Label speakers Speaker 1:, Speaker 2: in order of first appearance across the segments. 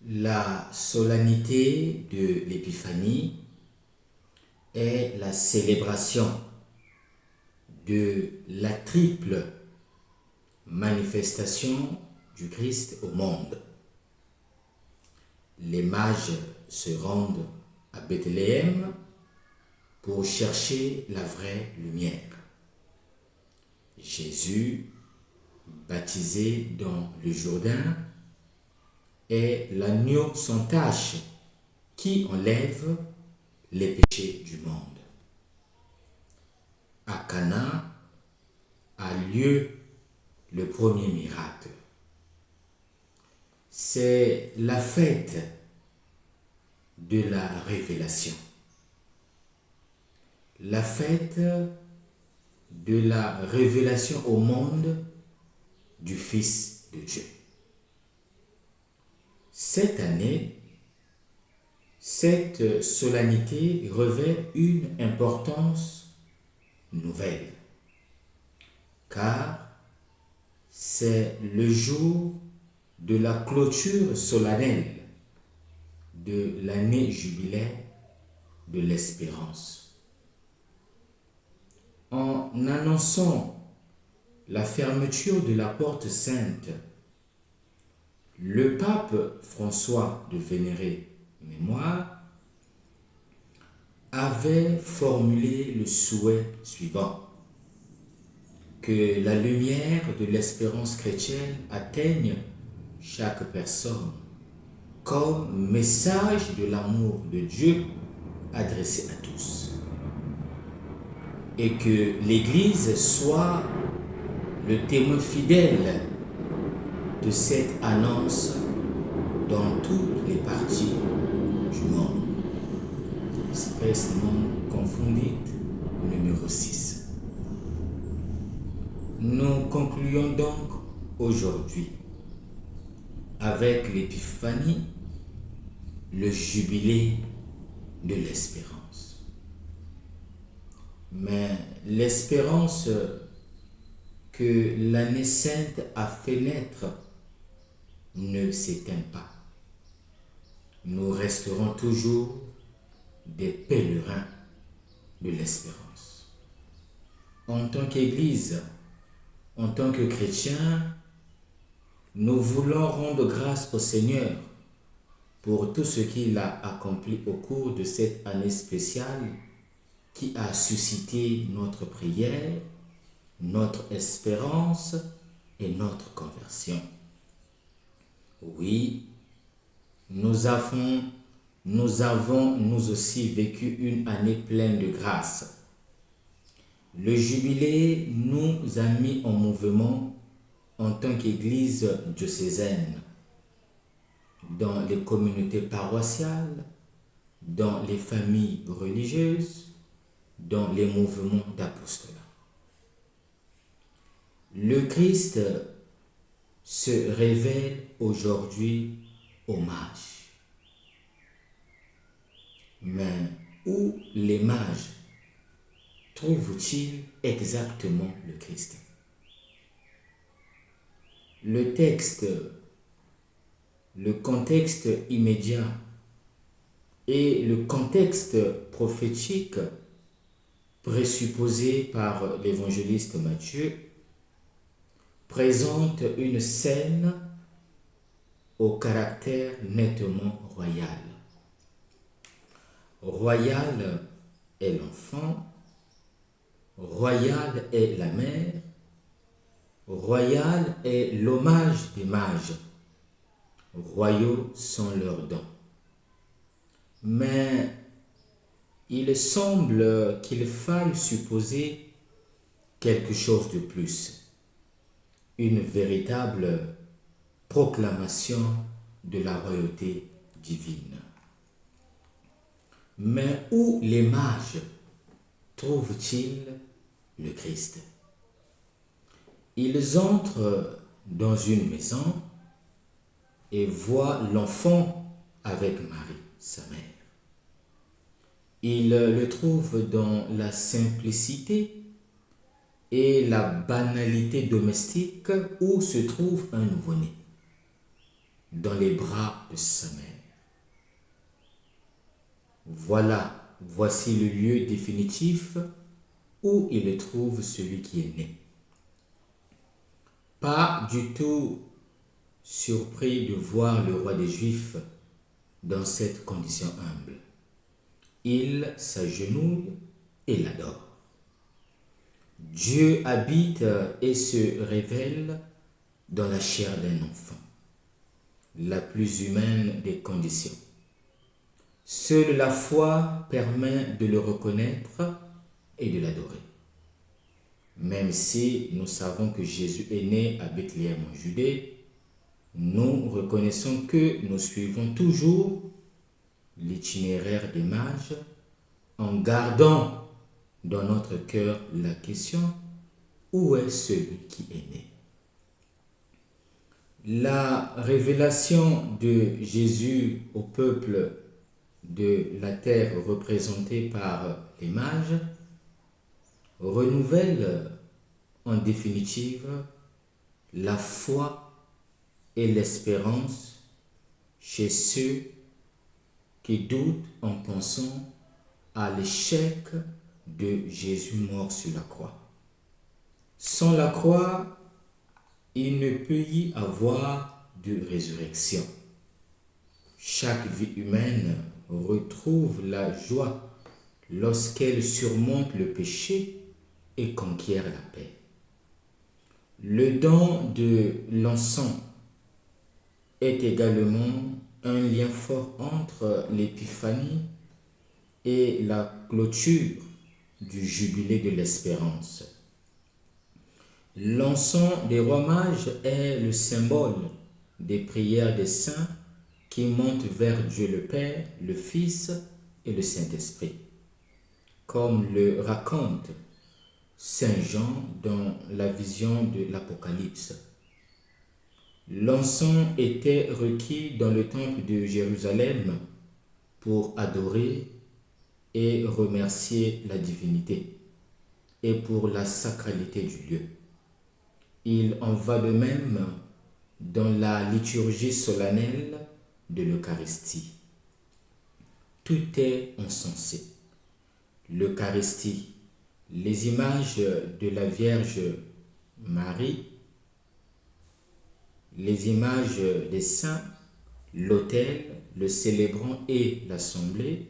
Speaker 1: La solennité de l'Épiphanie est la célébration de la triple manifestation du Christ au monde. Les mages se rendent à Bethléem pour chercher la vraie lumière. Jésus, baptisé dans le Jourdain, est l'agneau sans tache qui enlève les péchés du monde. À Cana a lieu le premier miracle. C'est la fête de la révélation. La fête de la révélation au monde du Fils de Dieu. Cette année, cette solennité revêt une importance nouvelle, car c'est le jour de la clôture solennelle de l'année jubilaire de l'espérance. En annonçant la fermeture de la porte sainte, le pape François de vénérée mémoire avait formulé le souhait suivant: que la lumière de l'espérance chrétienne atteigne chaque personne comme message de l'amour de Dieu adressé à tous, et que l'Église soit le témoin fidèle de cette annonce dans toutes les parties du monde. Espèce non confondite, numéro 6. Nous concluons donc aujourd'hui avec l'Épiphanie, le jubilé de l'espérance. Mais l'espérance que l'année sainte a fait naître ne s'éteint pas. Nous resterons toujours des pèlerins de l'espérance. En tant qu'Église, en tant que chrétiens, nous voulons rendre grâce au Seigneur pour tout ce qu'il a accompli au cours de cette année spéciale qui a suscité notre prière, notre espérance et notre conversion. Oui, nous avons nous aussi vécu une année pleine de grâce. Le jubilé nous a mis en mouvement en tant qu'Église diocésaine, dans les communautés paroissiales, dans les familles religieuses, dans les mouvements d'apostolat. Le Christ se révèle aujourd'hui aux mages. Mais où les mages trouvent-ils exactement le Christ? Le texte, le contexte immédiat et le contexte prophétique présupposé par l'évangéliste Matthieu présentent une scène au caractère nettement royal. Royal est l'enfant, royal est la mère, royal est l'hommage des mages, royaux sont leurs dons. Mais il semble qu'il faille supposer quelque chose de plus, une véritable proclamation de la royauté divine. Mais où les mages trouvent-ils le Christ? Ils entrent dans une maison et voient l'enfant avec Marie, sa mère. Ils le trouvent dans la simplicité et la banalité domestique où se trouve un nouveau-né. dans les bras de sa mère. Voici le lieu définitif où il trouve celui qui est né. Pas du tout surpris de voir le roi des Juifs dans cette condition humble. Il s'agenouille et l'adore. Dieu habite et se révèle dans la chair d'un enfant, la plus humaine des conditions. Seule la foi permet de le reconnaître et de l'adorer. Même si nous savons que Jésus est né à Bethléem en Judée, nous reconnaissons que nous suivons toujours l'itinéraire des mages en gardant dans notre cœur la question: où est celui qui est né? La révélation de Jésus au peuple de la terre représenté par les mages renouvelle en définitive la foi et l'espérance chez ceux qui doutent en pensant à l'échec de Jésus mort sur la croix. Sans la croix, il ne peut y avoir de résurrection. Chaque vie humaine retrouve la joie lorsqu'elle surmonte le péché et conquiert la paix. Le don de l'encens est également un lien fort entre l'épiphanie et la clôture du jubilé de l'espérance. L'encens des rois mages est le symbole des prières des saints qui montent vers Dieu le Père, le Fils et le Saint-Esprit, comme le raconte Saint Jean dans la vision de l'Apocalypse. L'encens était requis dans le temple de Jérusalem pour adorer et remercier la divinité et pour la sacralité du lieu. Il en va de même dans la liturgie solennelle de l'Eucharistie. Tout est encensé. L'Eucharistie, les images de la Vierge Marie, les images des saints, l'autel, le célébrant et l'assemblée,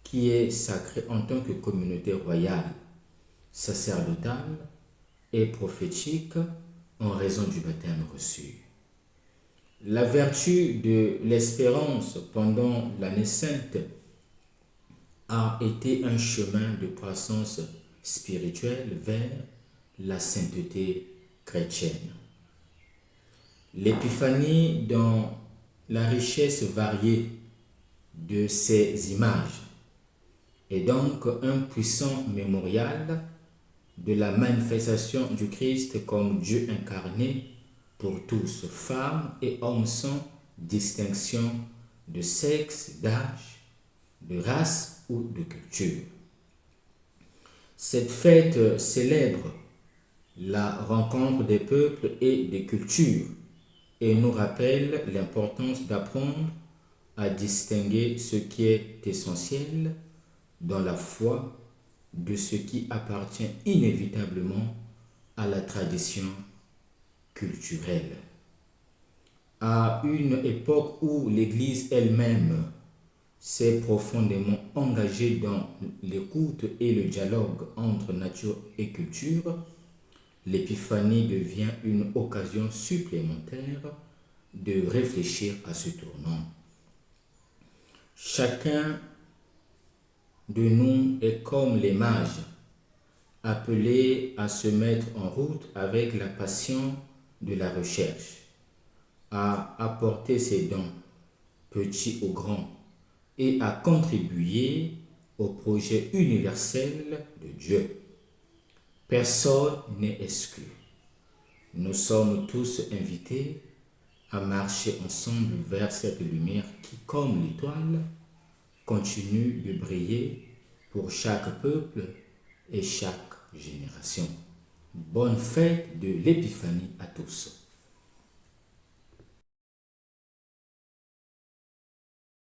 Speaker 1: qui est sacré en tant que communauté royale, sacerdotale et prophétique en raison du baptême reçu. La vertu de l'espérance pendant l'année sainte a été un chemin de croissance spirituelle vers la sainteté chrétienne. L'épiphanie, dans la richesse variée de ces images, est donc un puissant mémorial de la manifestation du Christ comme Dieu incarné pour tous, femmes et hommes sans distinction de sexe, d'âge, de race ou de culture. Cette fête célèbre la rencontre des peuples et des cultures et nous rappelle l'importance d'apprendre à distinguer ce qui est essentiel dans la foi de ce qui appartient inévitablement à la tradition culturelle. À une époque où l'Église elle-même s'est profondément engagée dans l'écoute et le dialogue entre nature et culture, l'épiphanie devient une occasion supplémentaire de réfléchir à ce tournant. Chacun de nous est comme les mages, appelés à se mettre en route avec la passion de la recherche, à apporter ses dons, petits ou grands, et à contribuer au projet universel de Dieu. Personne n'est exclu. Nous sommes tous invités à marcher ensemble vers cette lumière qui, comme l'étoile, continue de briller pour chaque peuple et chaque génération. Bonne fête de l'Épiphanie à tous.